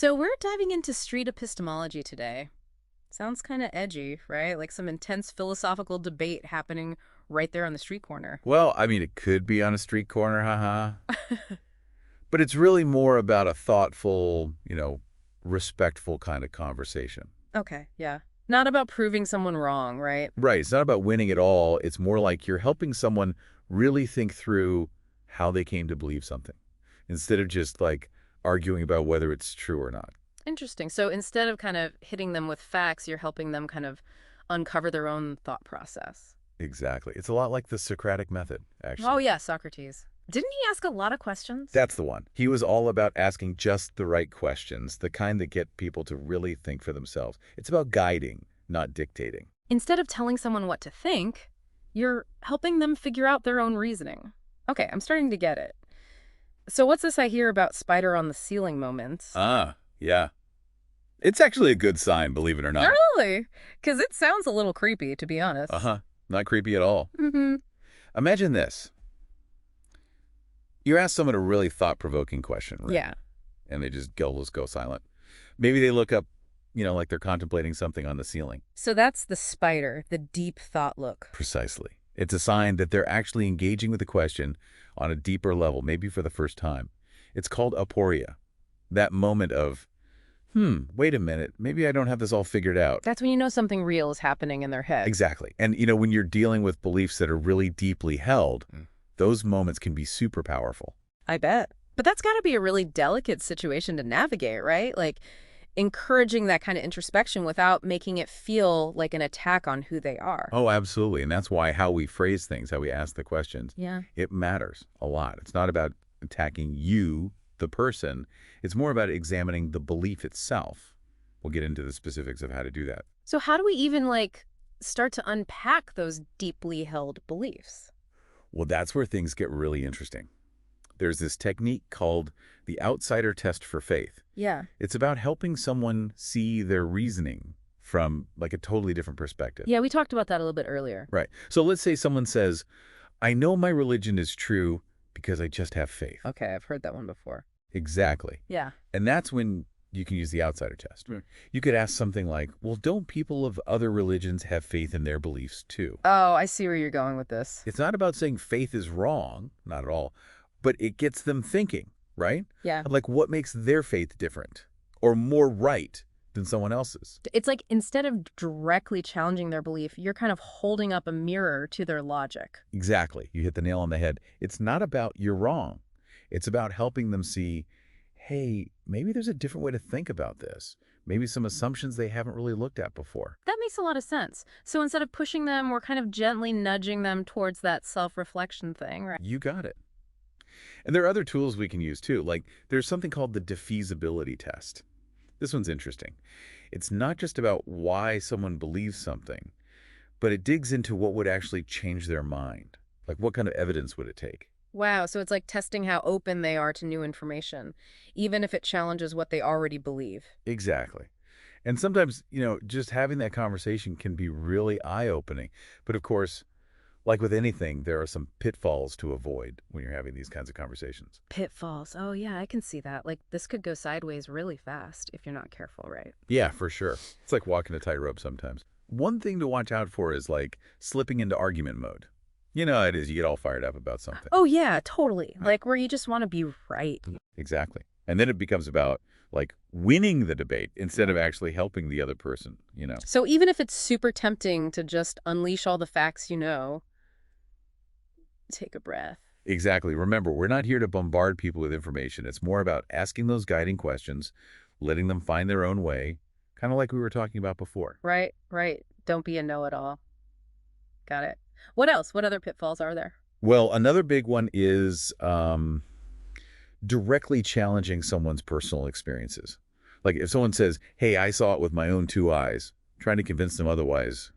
So we're diving into street epistemology today. Sounds kind of edgy, right? Like some intense philosophical debate happening right there on the street corner. Well, I mean, it could be on a street corner, haha. But it's really more about a thoughtful, respectful kind of conversation. Okay, yeah. Not about proving someone wrong, right? Right. It's not about winning at all. It's more like you're helping someone really think through how they came to believe something instead of just like arguing about whether it's true or not. Interesting. So instead of kind of hitting them with facts, you're helping them kind of uncover their own thought process. Exactly. It's a lot like the Socratic method, Oh, actually. yeah, Socrates. Didn't he ask a lot of questions? That's the one. He was all about asking just the right questions, the kind that get people to really think for themselves. It's about guiding, not dictating. Instead of telling someone what to think, you're helping them figure out their own reasoning. Okay, I'm starting to get it. So what's this I hear about spider on the ceiling moments? Ah, yeah. It's actually a good sign, believe it or not. Really? Because it sounds a little creepy, to be honest. Uh-huh. Not creepy at all. Mm-hmm. Imagine this. You ask someone a really thought-provoking question, right? Yeah. And they just go silent. Maybe they look up, like they're contemplating something on the ceiling. So that's the spider, the deep thought look. Precisely. It's a sign that they're actually engaging with the question on a deeper level, maybe for the first time. It's called aporia. That moment of, wait a minute, maybe I don't have this all figured out. That's when you know something real is happening in their head. Exactly. And, when you're dealing with beliefs that are really deeply held, those moments can be super powerful. I bet. But that's got to be a really delicate situation to navigate, right? Like encouraging that kind of introspection without making it feel like an attack on who they are. Oh, absolutely. And that's why how we phrase things, how we ask the questions, Yeah. it matters a lot. It's not about attacking you, the person. It's more about examining the belief itself. We'll get into the specifics of how to do that. So how do we even start to unpack those deeply held beliefs? Well, that's where things get really interesting. There's this technique called the outsider test for faith. Yeah. It's about helping someone see their reasoning from a totally different perspective. Yeah, we talked about that a little bit earlier. Right. So let's say someone says, I know my religion is true because I just have faith. Okay, I've heard that one before. Exactly. Yeah. And that's when you can use the outsider test. Right. You could ask something like, well, don't people of other religions have faith in their beliefs too? Oh, I see where you're going with this. It's not about saying faith is wrong, not at all, but it gets them thinking, right? Yeah. Like what makes their faith different or more right than someone else's? It's like instead of directly challenging their belief, you're kind of holding up a mirror to their logic. Exactly. You hit the nail on the head. It's not about you're wrong. It's about helping them see, hey, maybe there's a different way to think about this. Maybe some assumptions they haven't really looked at before. That makes a lot of sense. So instead of pushing them, we're kind of gently nudging them towards that self-reflection thing, right? You got it. And there are other tools we can use too. Like there's something called the defeasibility test. This one's interesting. It's not just about why someone believes something, but it digs into what would actually change their mind. Like what kind of evidence would it take? Wow, so it's like testing how open they are to new information, even if it challenges what they already believe. Exactly. And sometimes, just having that conversation can be really eye-opening. But of course, like with anything, there are some pitfalls to avoid when you're having these kinds of conversations. Pitfalls. Oh, yeah, I can see that. Like, this could go sideways really fast if you're not careful, right? Yeah, for sure. It's like walking a tightrope sometimes. One thing to watch out for is slipping into argument mode. You know how it is. You get all fired up about something. Oh, yeah, totally. Like, where you just want to be right. Exactly. And then it becomes about winning the debate instead of actually helping the other person, So even if it's super tempting to just unleash all the facts take a breath. Exactly. Remember, we're not here to bombard people with information. It's more about asking those guiding questions, letting them find their own way, kind of like we were talking about before. Right. Don't be a know-it-all. Got it. What else? What other pitfalls are there? Well, another big one is directly challenging someone's personal experiences. Like if someone says, hey, I saw it with my own two eyes, trying to convince them otherwise,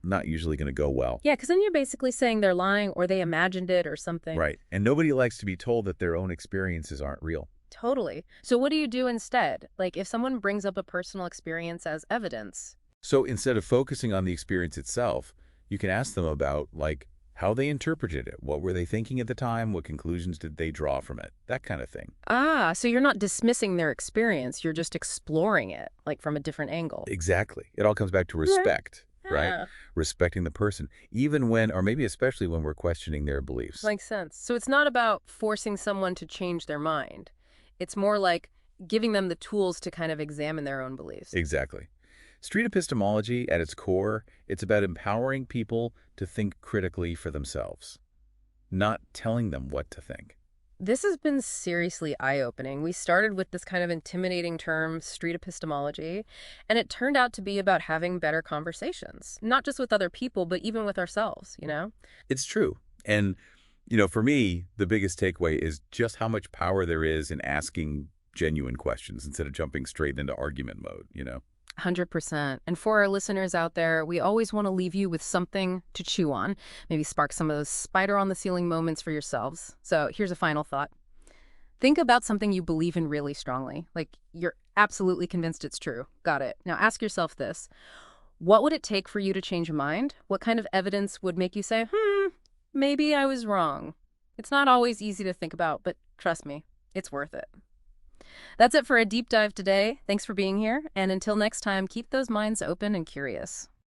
not usually going to go well. Yeah, because then you're basically saying they're lying or they imagined it or something. Right. And nobody likes to be told that their own experiences aren't real. Totally. So what do you do instead? Like if someone brings up a personal experience as evidence? So instead of focusing on the experience itself, you can ask them about, how they interpreted it, what were they thinking at the time, what conclusions did they draw from it, that kind of thing. Ah, so you're not dismissing their experience, you're just exploring it, like from a different angle. Exactly. It all comes back to Right. respect, right? Yeah. Respecting the person, even when, or maybe especially when we're questioning their beliefs. Makes sense. So it's not about forcing someone to change their mind. It's more like giving them the tools to kind of examine their own beliefs. Exactly. Street epistemology, at its core, it's about empowering people to think critically for themselves, not telling them what to think. This has been seriously eye-opening. We started with this kind of intimidating term, street epistemology, and it turned out to be about having better conversations, not just with other people, but even with ourselves, you know? It's true. And, for me, the biggest takeaway is just how much power there is in asking genuine questions instead of jumping straight into argument mode. 100%. And for our listeners out there, we always want to leave you with something to chew on, maybe spark some of those spider on the ceiling moments for yourselves. So here's a final thought. Think about something you believe in really strongly, like you're absolutely convinced it's true. Got it. Now ask yourself this. What would it take for you to change your mind? What kind of evidence would make you say, maybe I was wrong? It's not always easy to think about, but trust me, it's worth it. That's it for a deep dive today. Thanks for being here. And until next time, keep those minds open and curious.